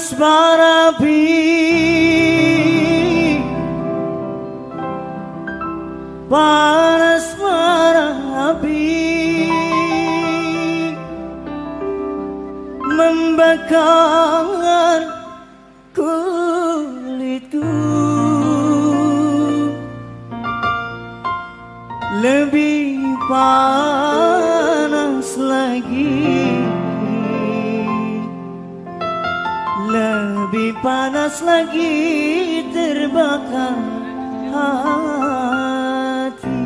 Marabi, panas marabi, membakar kulitku, lebih panas lagi. Lebih panas lagi terbakar hati.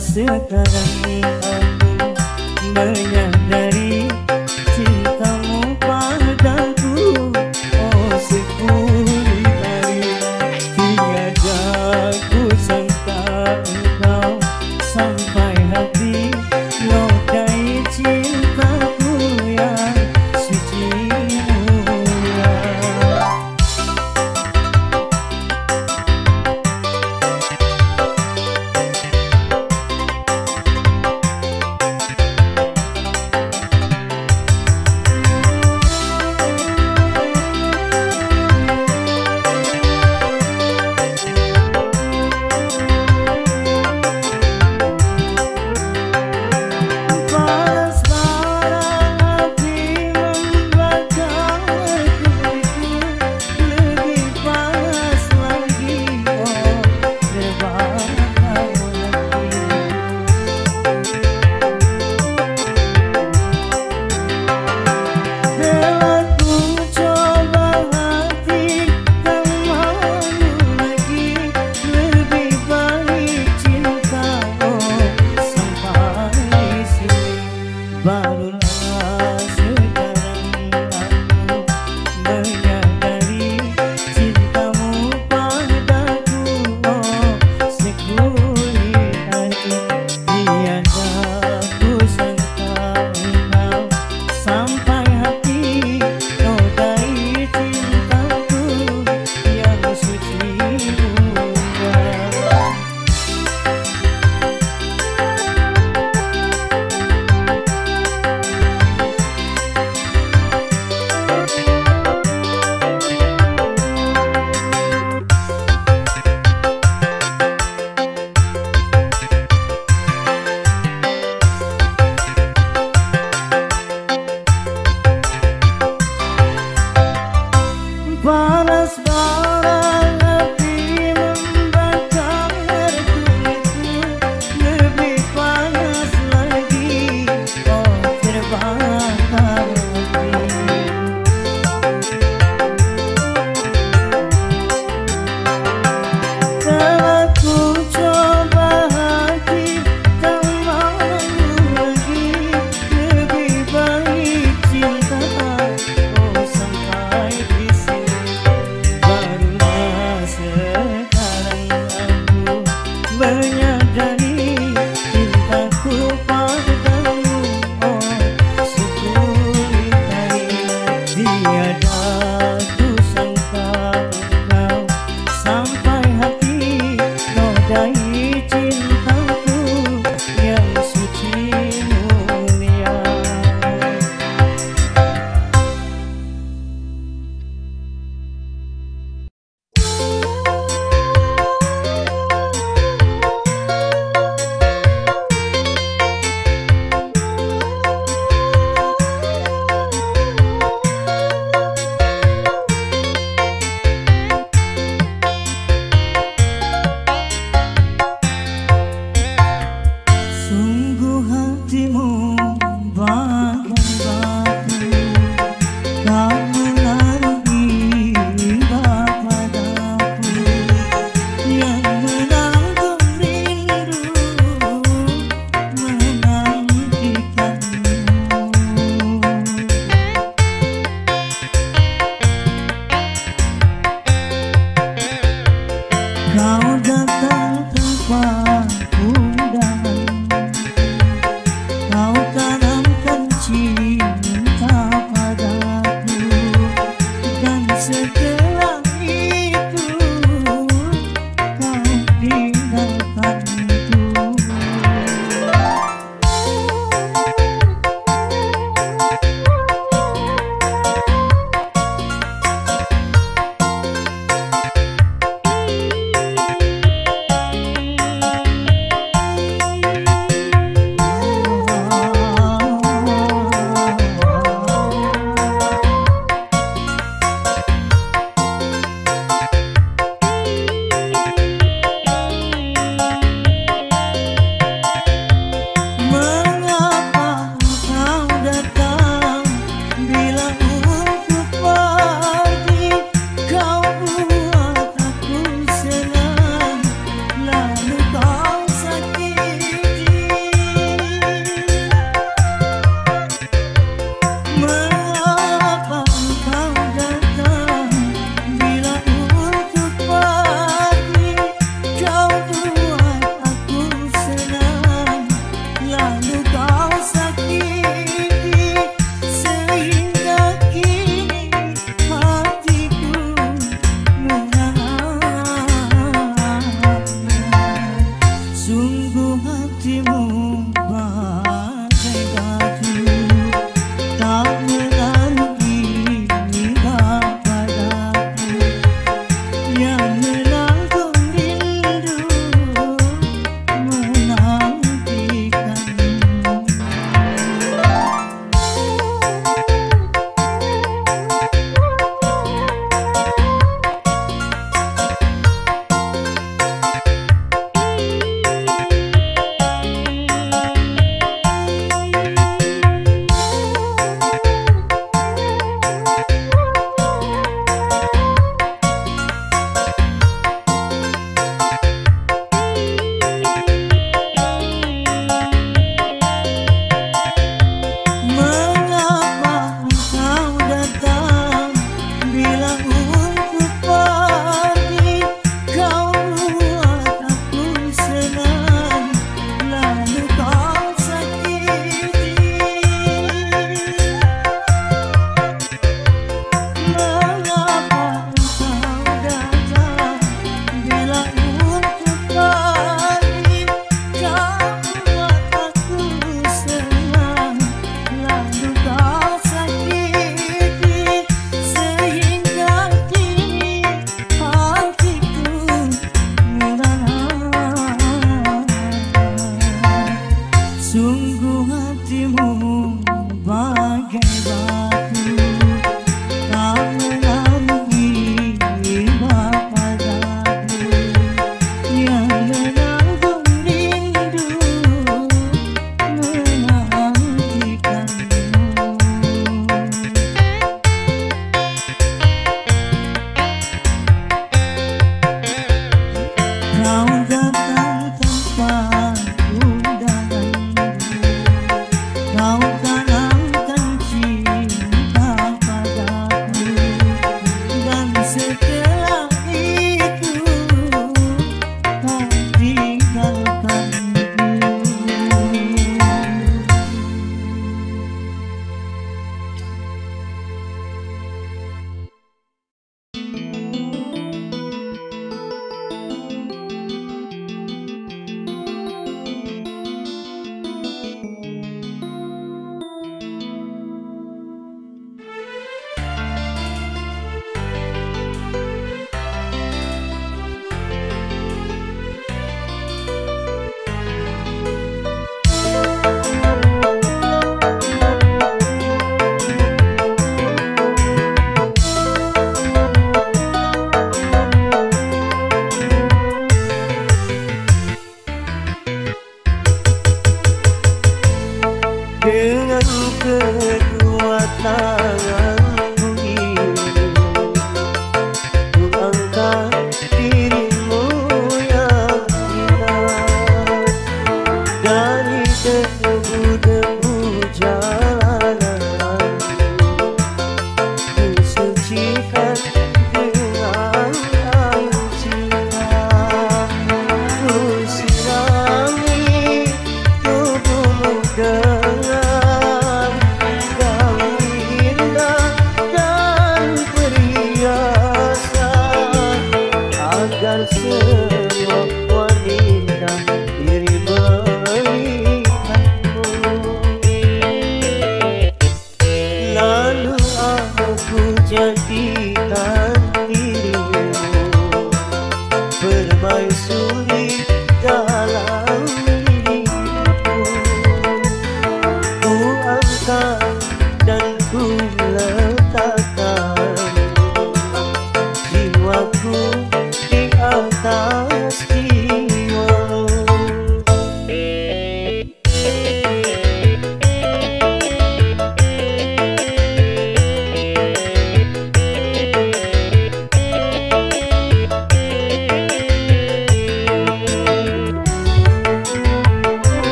Sekarang aku menyadari cintamu padaku, oh sekuli hari tiada ku sangka engkau sampai hati nodai cintaku yang suci mulia.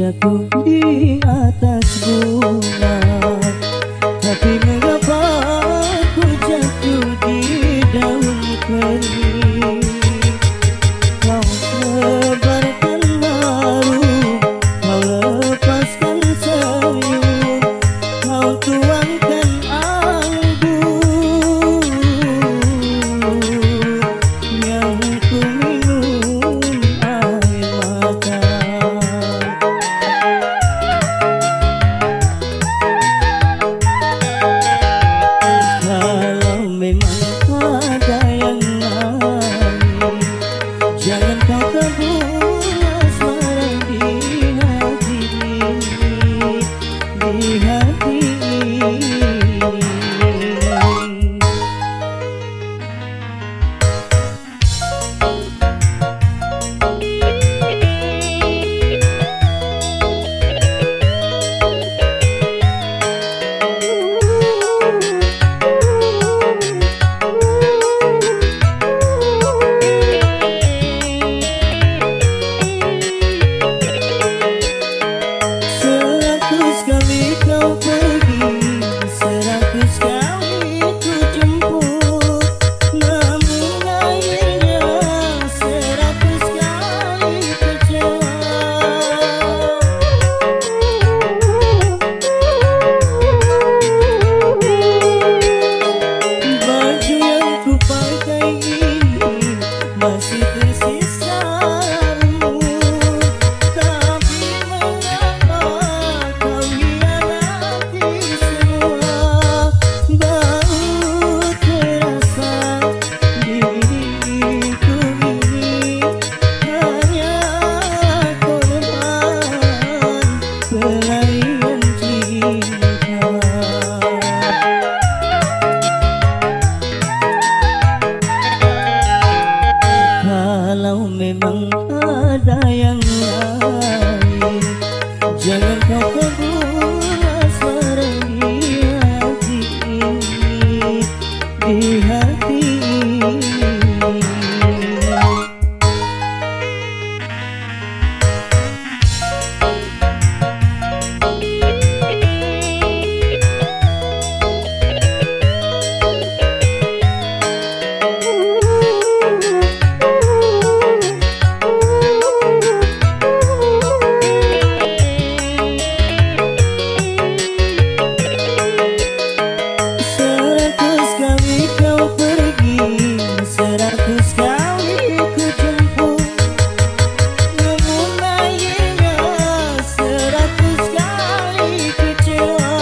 jatuh di atas bulan, tapi mengapa ku jatuh di daun kering. Kau tebarkan haru, kau lepaskan senyum, kau tuangkan anggur yang ku minum air mata. Kalau memang ada yang lain, jangan kau tebus asmara di hati ini, di hati ini. Seratus kali kau pergi, seratus kali ku jemput, namun akhirnya seratus kali kecewa. Baju yang ku pakai ini masih tersisa remuk, tapi mengapa kau hianati semua? Baru terasa diriku ini hanya korban pelarian cinta. Kalau memang ada yang lain, jangan kau tebus asmara di hati ini, di hati ini. Seratus kali kau pergi, seratus kali ku jemput, namun akhirnya seratus kali kecewa.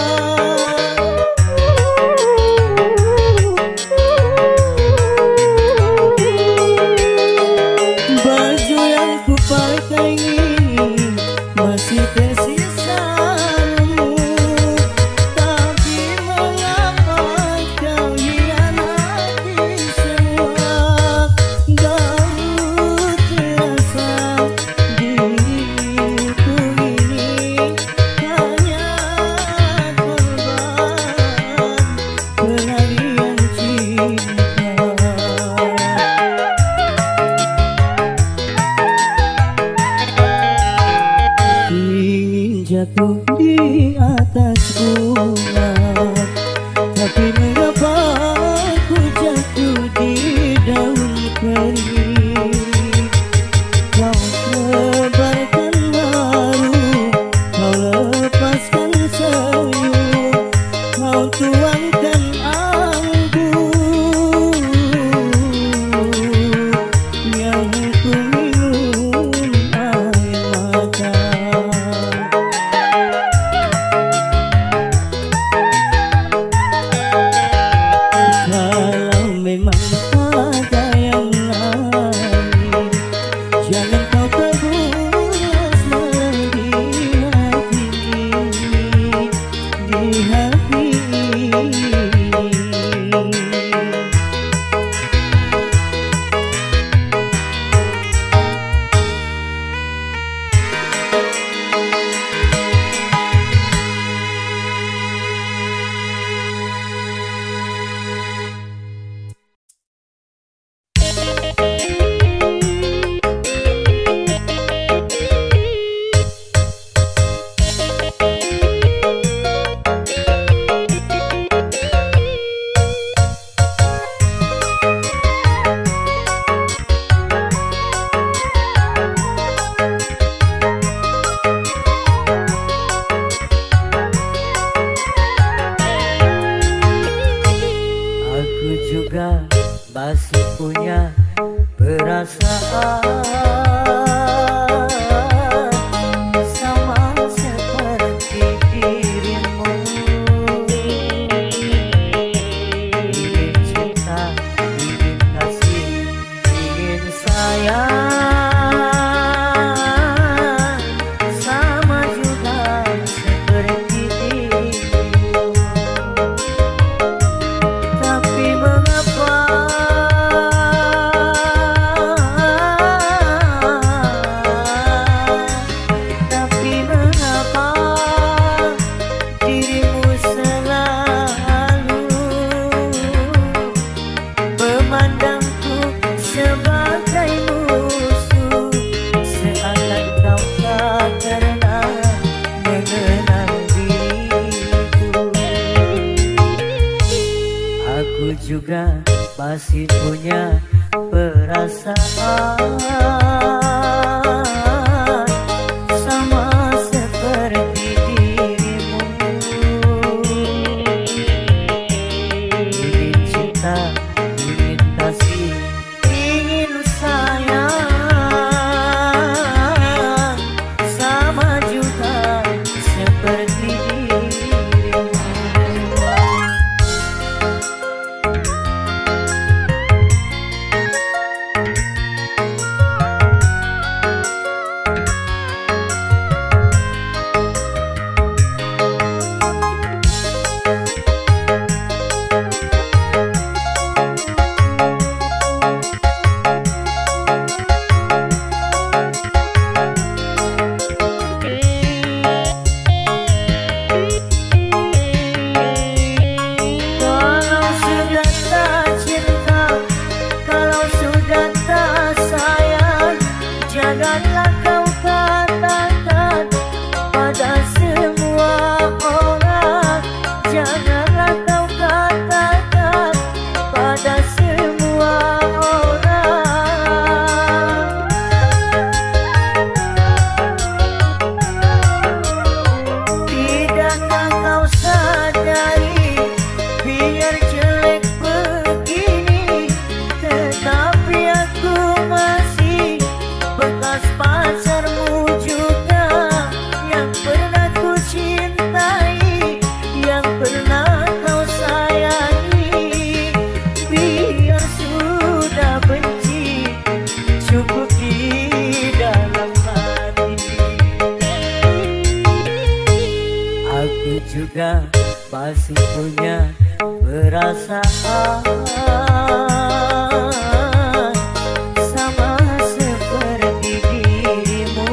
Baju yang ku pakai ini masih tersisa remuk, tapi mengapa kau hianati semua? Baru terasa diriku ini hanya korban pelarian cinta. Ingin jatuh di atas bulan, tapi mengapa ku jatuh di daun kering. Kau tebarkan haru, kau lepaskan senyum, kau tuangkan anggur yang ku minum air mata. janganlah kau katakan pada semua orang, janganlah kau katakan pada semua orang. Tidakkah kau sadari biar jelek begini, tetapi aku masih bekas pacarmu juga, yang pernah ku cintai, yang pernah kau sayangi. Biar sudah benci, cukup di dalam hati. Aku juga masih punya perasaan sama seperti dirimu.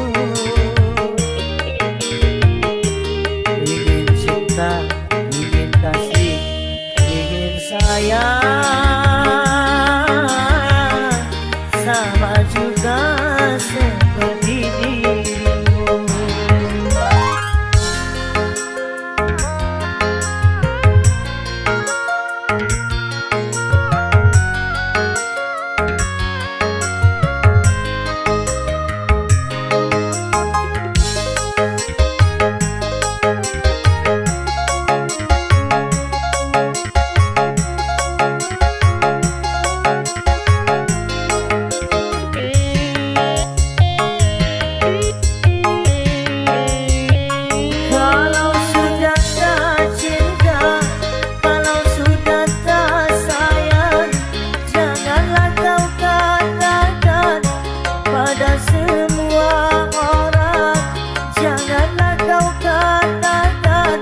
Ingin cinta, ingin kasih, ingin sayang, sama juga seperti dirimu. Kalau sudah tak cinta, kalau sudah tak sayang, janganlah kau katakan pada semua orang, janganlah kau katakan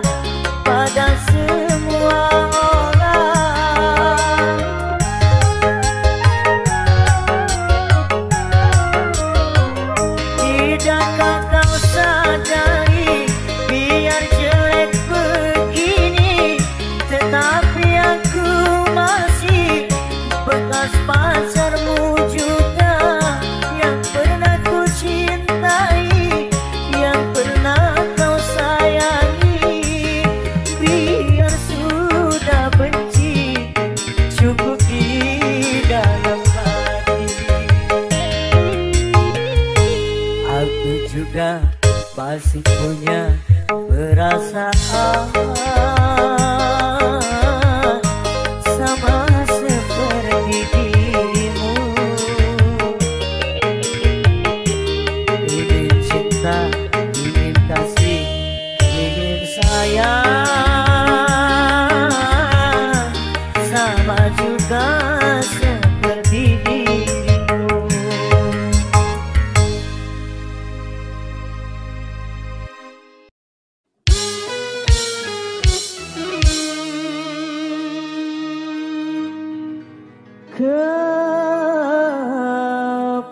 pada semua orang. Tidakkah kau sadari biar jelek begini, tetapi aku masih bekas pacarmu juga, yang pernah ku cintai, yang pernah kau sayangi. Biar sudah benci, cukup di dalam hati. Aku juga masih punya perasaan sama seperti dirimu. Ingin cinta, ingin kasih, ingin sayang, sama juga seperti dirimu.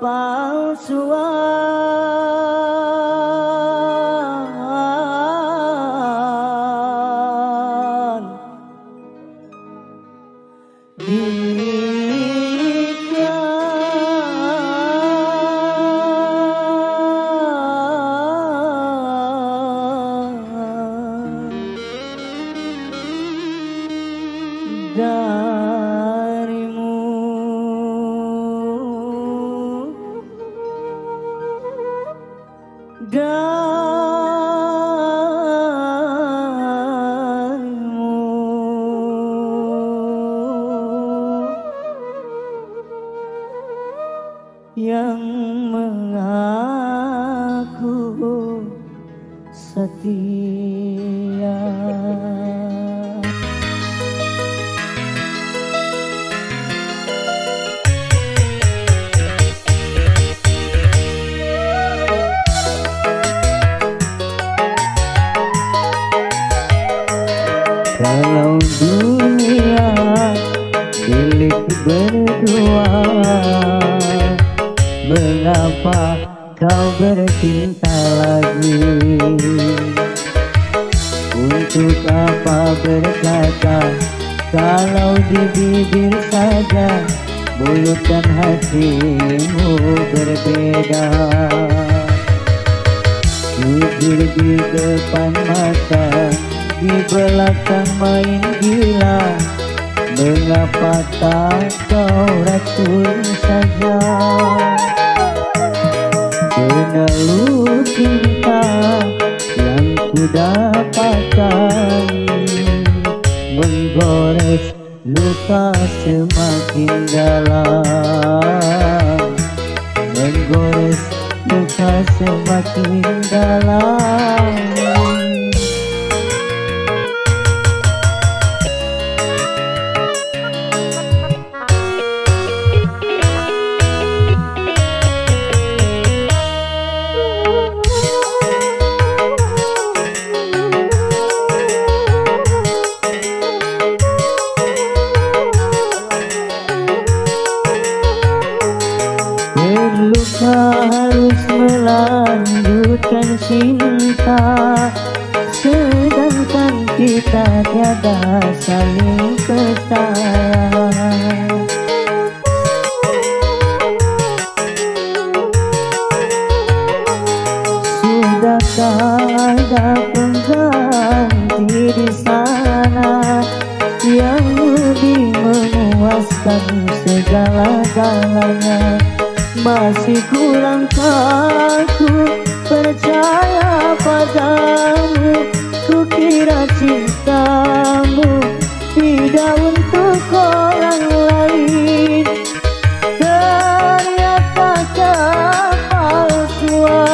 Kepalsuan darimu, yang mengaku setia. Kalau dunia milik berdua, mengapa kau bercinta lagi? Untuk apa berkata kalau di bibir saja mulut dan hatimu berbeda. Jujur di depan mata, di belakang main gila. Mengapa tak kau racun saja? Penalu cinta yang ku dapatkan menggores luka semakin dalam, menggores luka semakin dalam. Terluka harus melanjutkan cinta, sedangkan kita tiada saling percaya. Sudahkah ada pengganti di sana yang lebih memuaskan segala-galanya? Masih kurangkah ku percaya padamu? Ku kira cintamu tidak untuk orang lain, ternyata kepalsuan.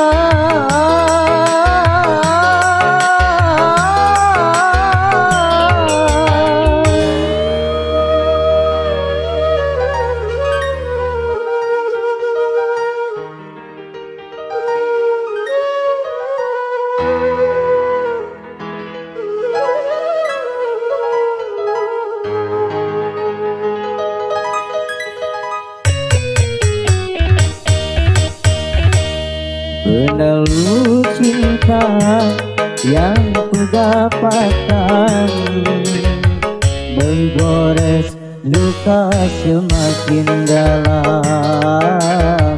Penalu cinta yang ku dapatkan menggores luka semakin dalam,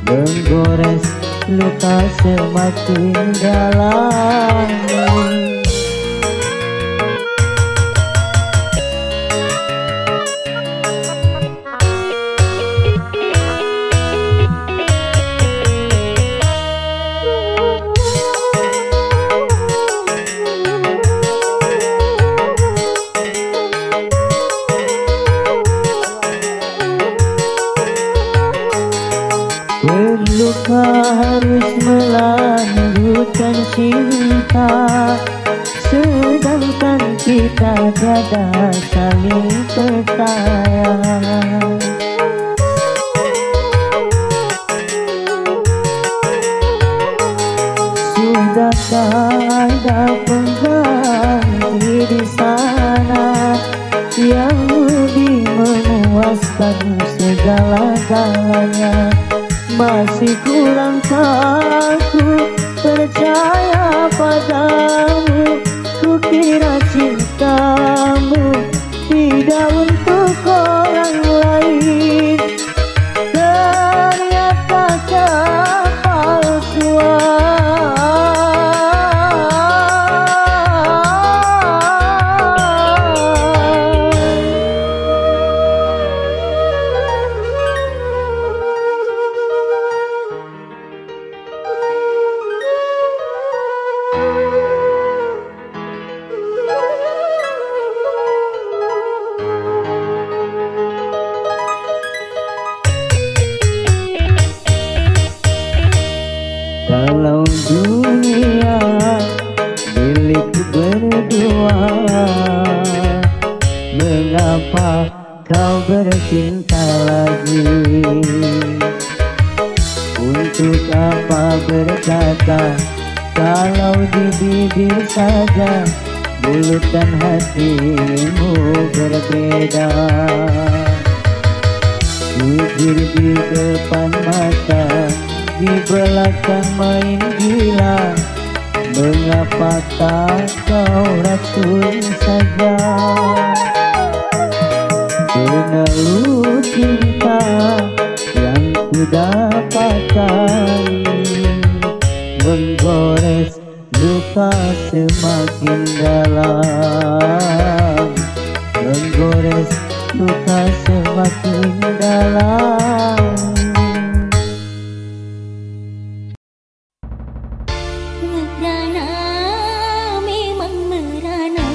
menggores luka semakin dalam. Terluka harus melanjutkan cinta, sedangkan kita tiada saling percaya. Sudahkah ada pengganti di sana yang lebih memuaskan segala-galanya? Masih kurangkah ku percaya padamu? Ku kira cintamu tidak untuk orang lain, ternyata kepalsuan. Kalau dunia milik berdua, mengapa kau bercinta lagi? Untuk apa berkata kalau di bibir saja mulut dan hatimu berbeda? Jujur di depan mata, di belakang main gila. Mengapa tak kau racun saja? Penalu cinta yang kudapatkan menggores luka semakin dalam, menggores luka semakin dalam. Merana, memang merana.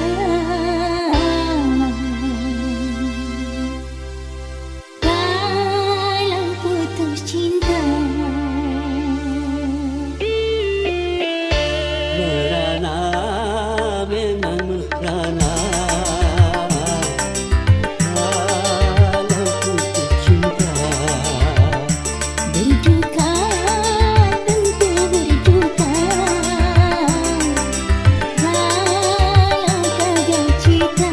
Kalau putus cinta, merana, memang merana. Kalau putus cinta, berduka, tentu berduka. Kalau gagal cinta,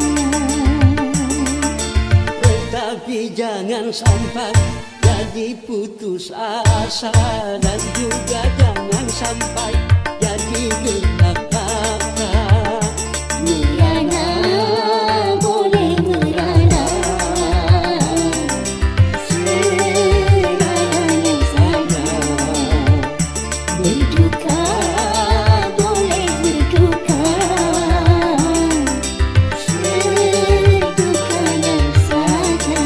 tetapi jangan sampai jadi putus asa, dan juga jangan sampai jadi gelap mata. merana boleh merana, seadanya saja. Berduka boleh berduka, sedukanya saja.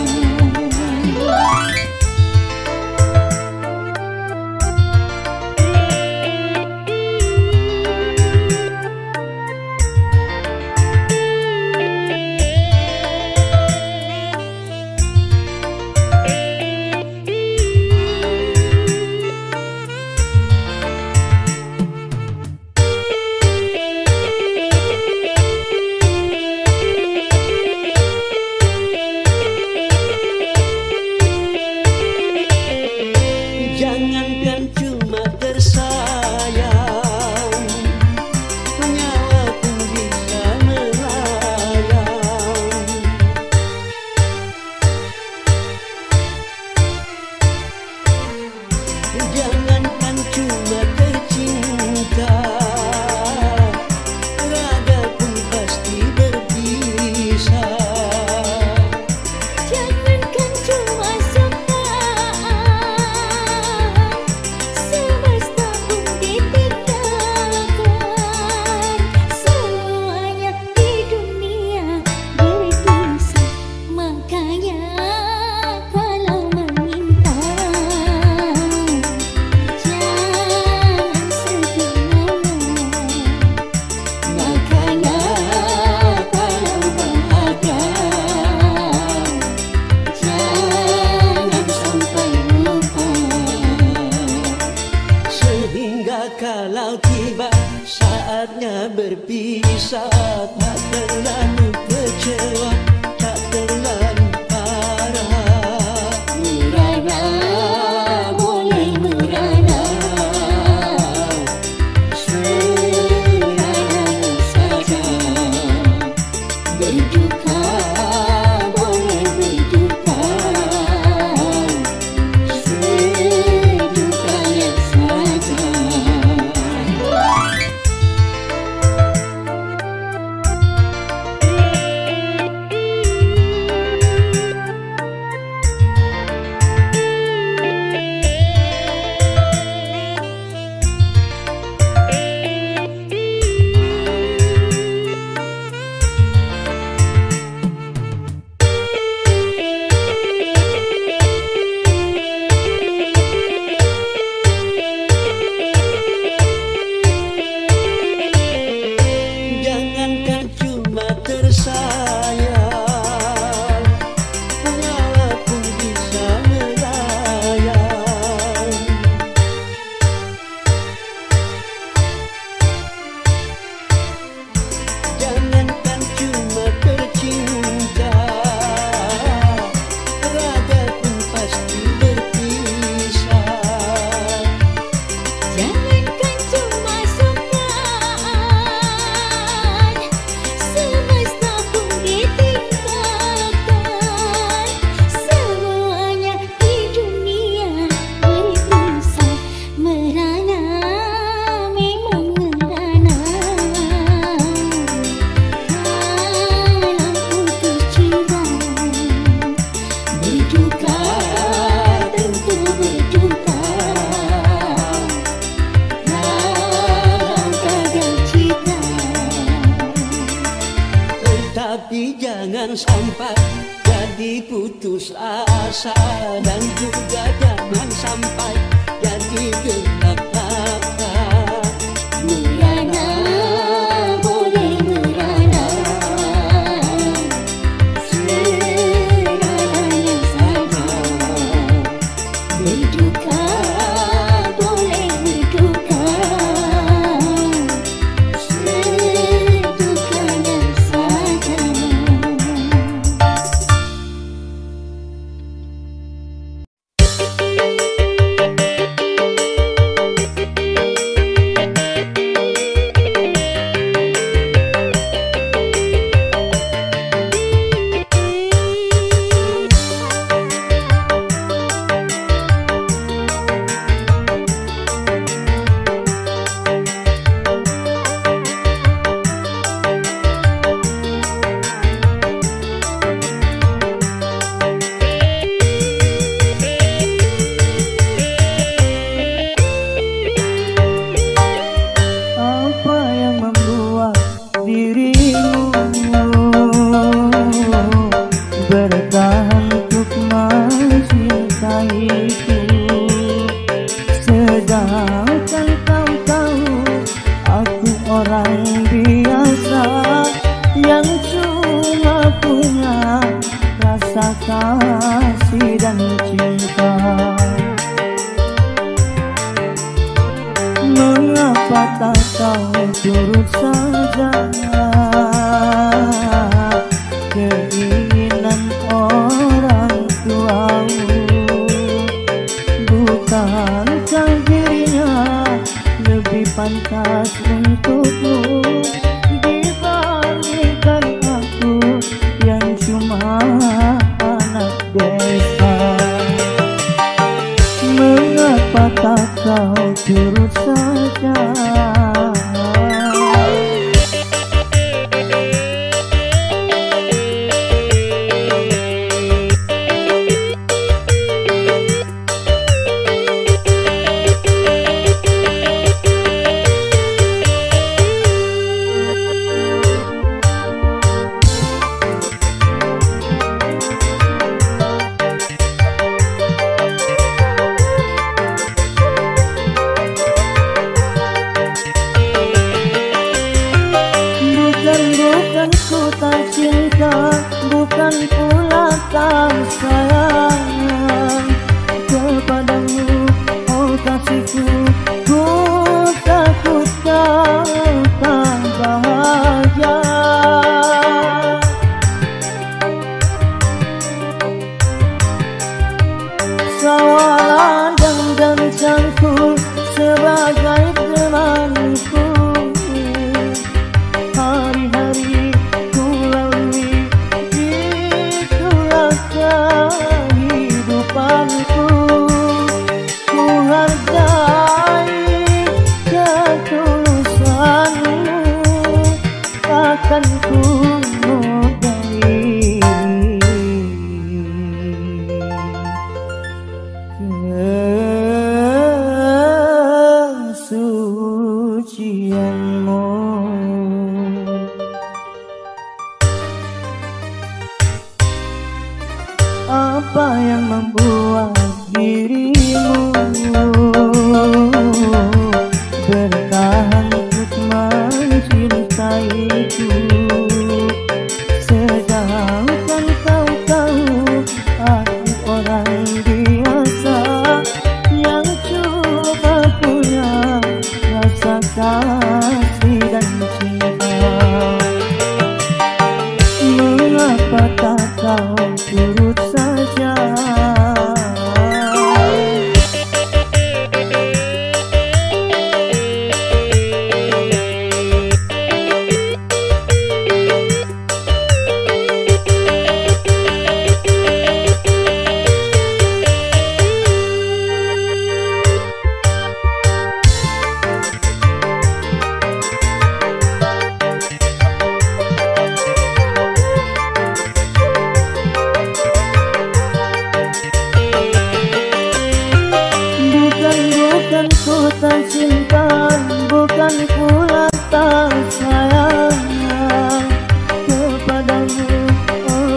Jangankan cuma tersayang, nyawa pun bisa melayang. Jangankan cuma tercinta, raga pun pasti berpisah. Jangankan cuma suka, semesta pun ditinggalkan. Semuanya di dunia berpisah, makanya kalau meminta, jangan segenap. Makanya kalau bahagia, jangan sampai lupa. Sehingga kalau tiba saatnya berpisah, tak terlalu kecewa, tak terlalu parah. Merana boleh merana, seadanya saja. Berduka boleh berduka, sedukanya saja. sampai jadi putus asa, dan juga jangan sampai jadi gelap mata. Merana boleh merana, serananya saja. Berduka boleh berduka, sedukanya saja. Apa yang membuat dirimu bertahan untuk mencintaiku, sedangkan kau tahu aku orang biasa yang cuma punya rasa kasih dan cinta. Mengapa tak kau turut saja keinginan orang tuamu? Bukankah dirinya lebih pantas untukmu dibandingkan aku yang cuma anak desa? Mengapa tak kau turut saja? Bukan ku tak cinta, bukan pula tak sayang kepadamu, oh kasihku. Ku takut kau tak bahagia. Sawalan dan cangkul sebagai temanku. Hari-hari ku lalui, itulah kehidupanku. Ku hargai ketulusanmu, takkan ku nodai kesucianmu. Apa yang membuat dirimu bertahan untuk mencintaiku, sedangkan kau tahu aku orang biasa yang cuma punya rasa kasih dan cinta. Mengapa tak kau turut saja? Bukan ku tak cinta, bukan pula tak sayang kepadamu, oh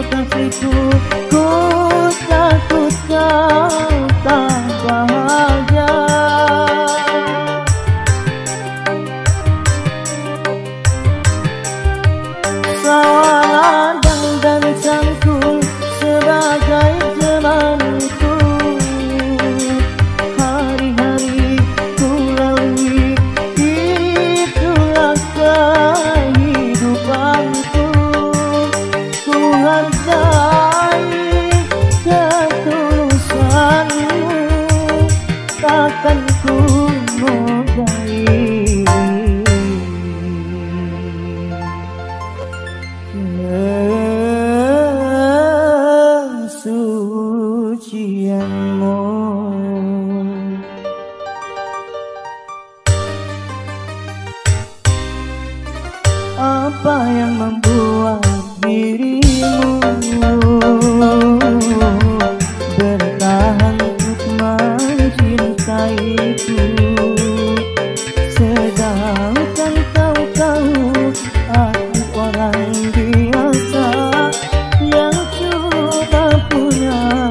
Apa yang membuat dirimu bertahan untuk mencintaiku, sedangkan kau tahu aku orang biasa yang cuma punya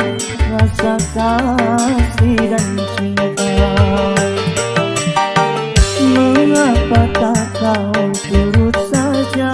rasa kasih dan cinta. Mengapa tak kau turut saja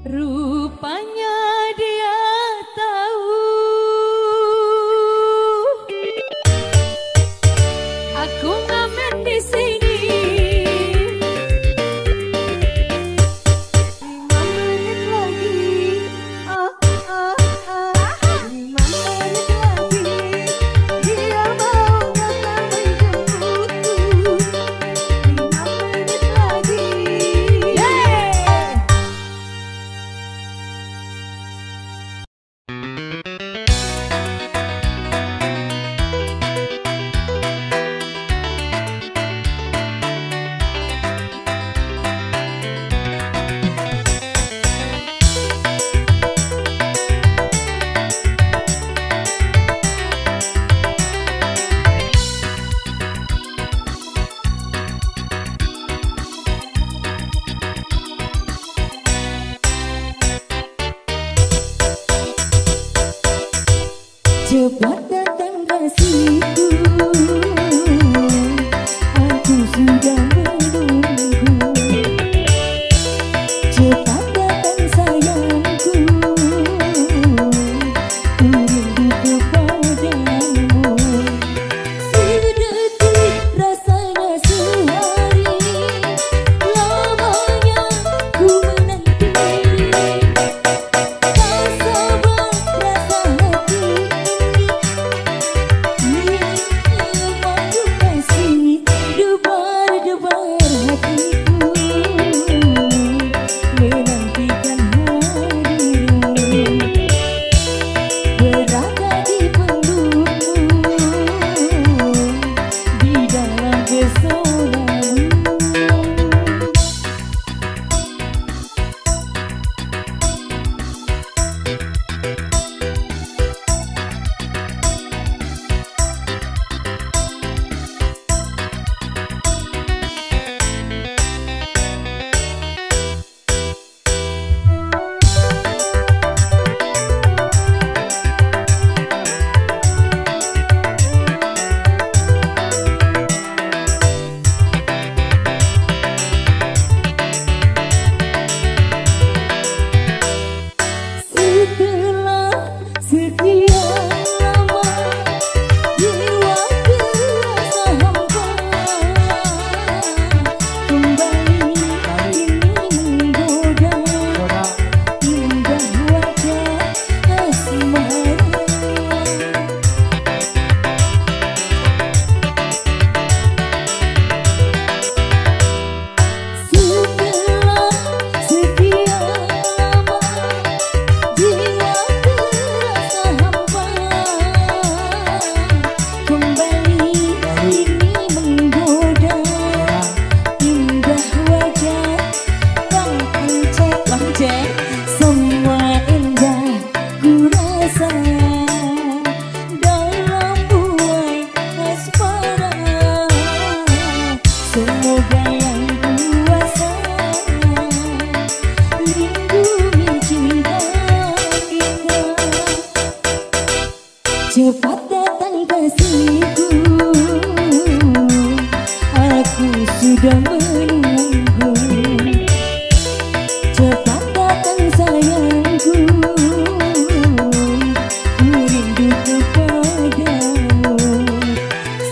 Rupanya dia tahu aku ngamen di sini. 5 menit lagi, 5 menit lagi, dia mau datang menjemputku. 5 menit lagi. Cepat datang kasihku, aku sudah menunggu. Cepat datang sayangku, ku rindu kepadamu. Sedetik rasanya sehari, lamanya ku menanti. Tak sabar rasa hati Cepat datang kasihku, aku sudah menunggu. Cepat datang sayangku, ku rindu kepadamu.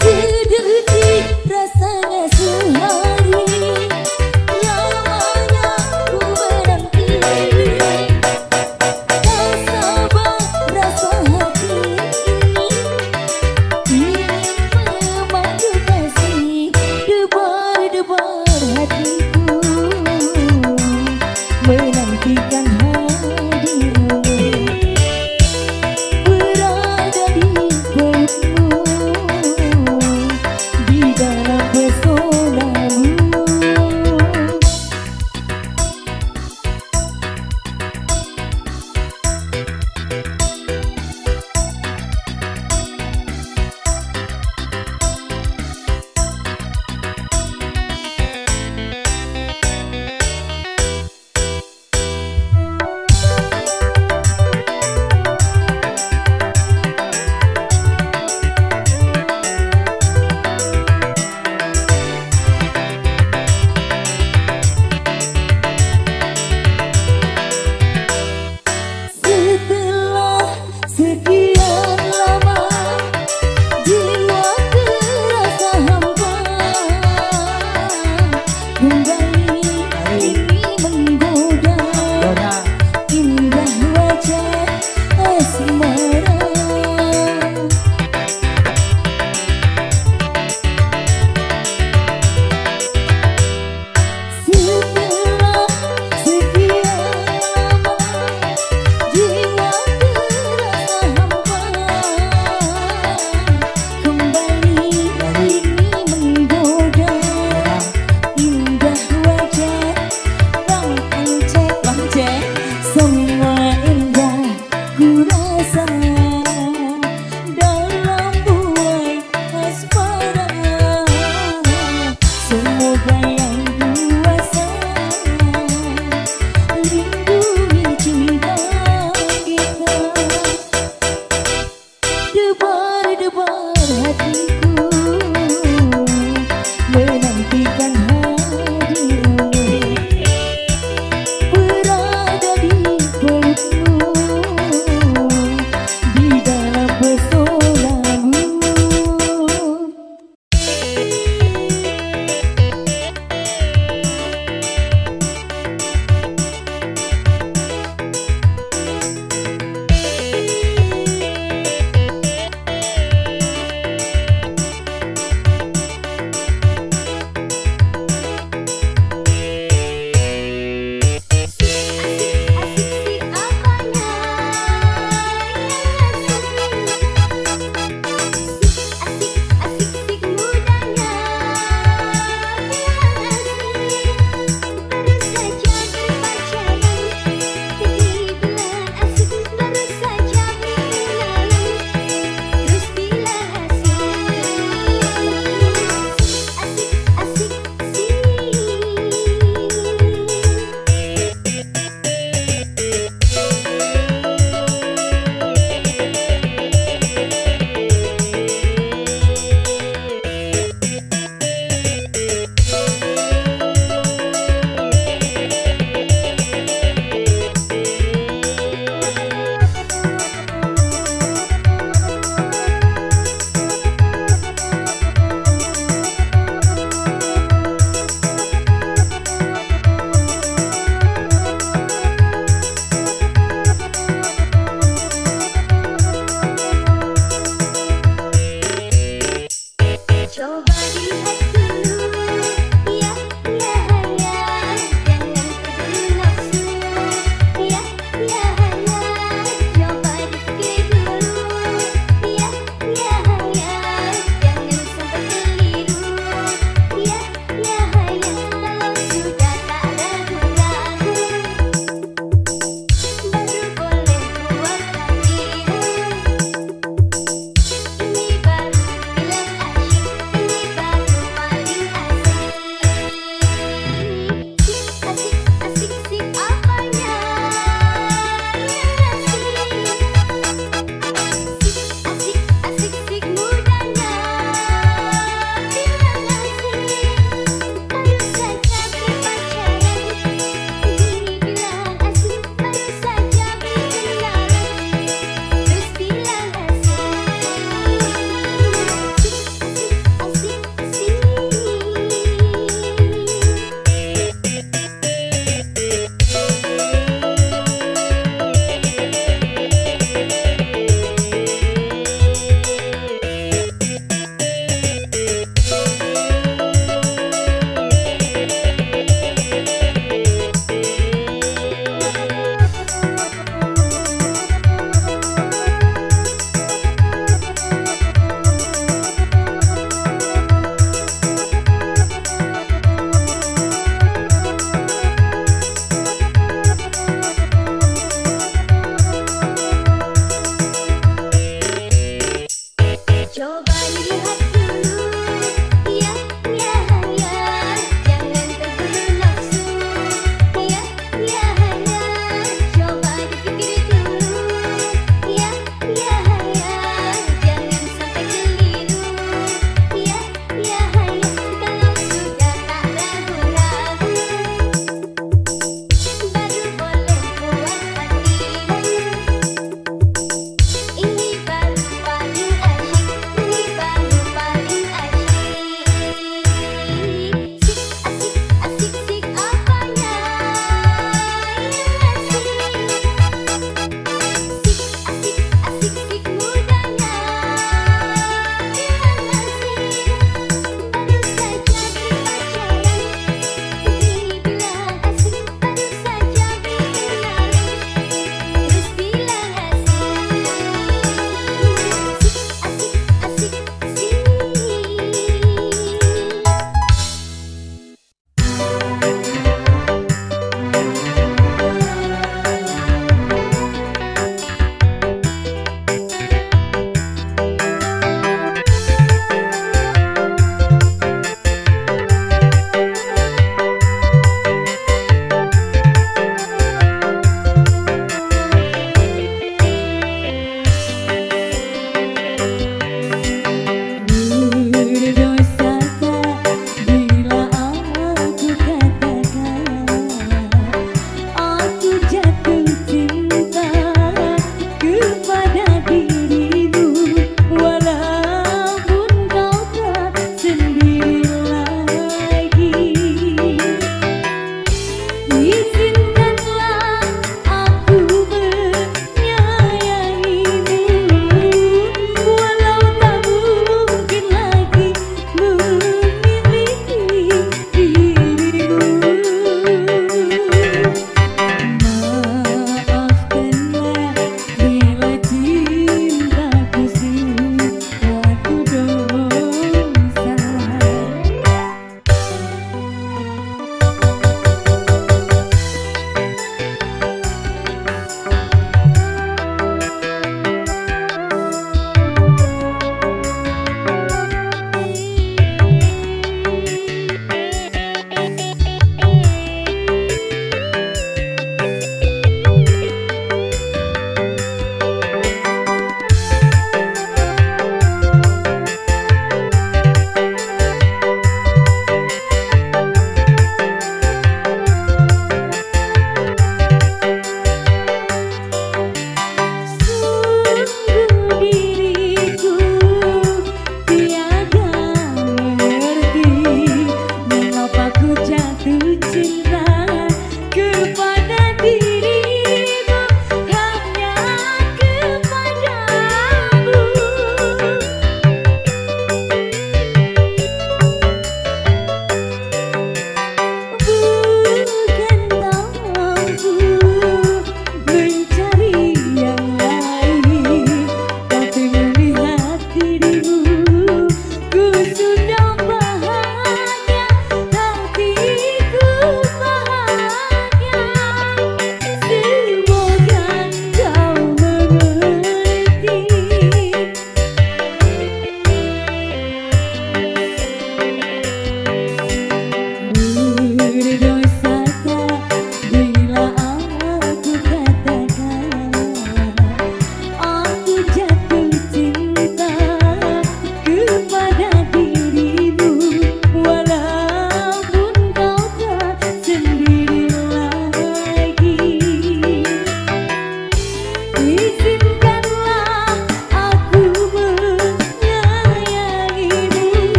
Sedetik rasanya sehari, lamanya ku menanti. Tak sabar rasa hati ingin memanggil kasih. Debar-debar hatiku menantikan hadirmu. Berada di pelukmu, di dalam pesonamu.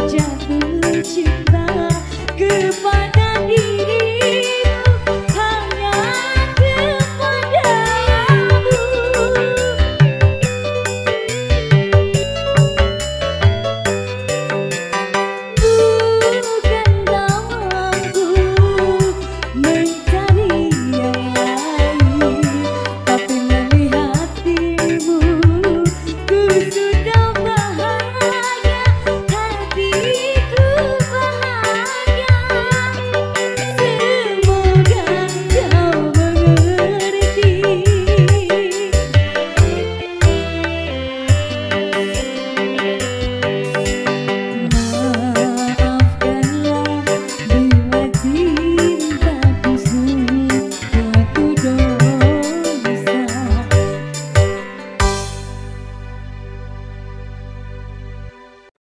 jatuh cinta.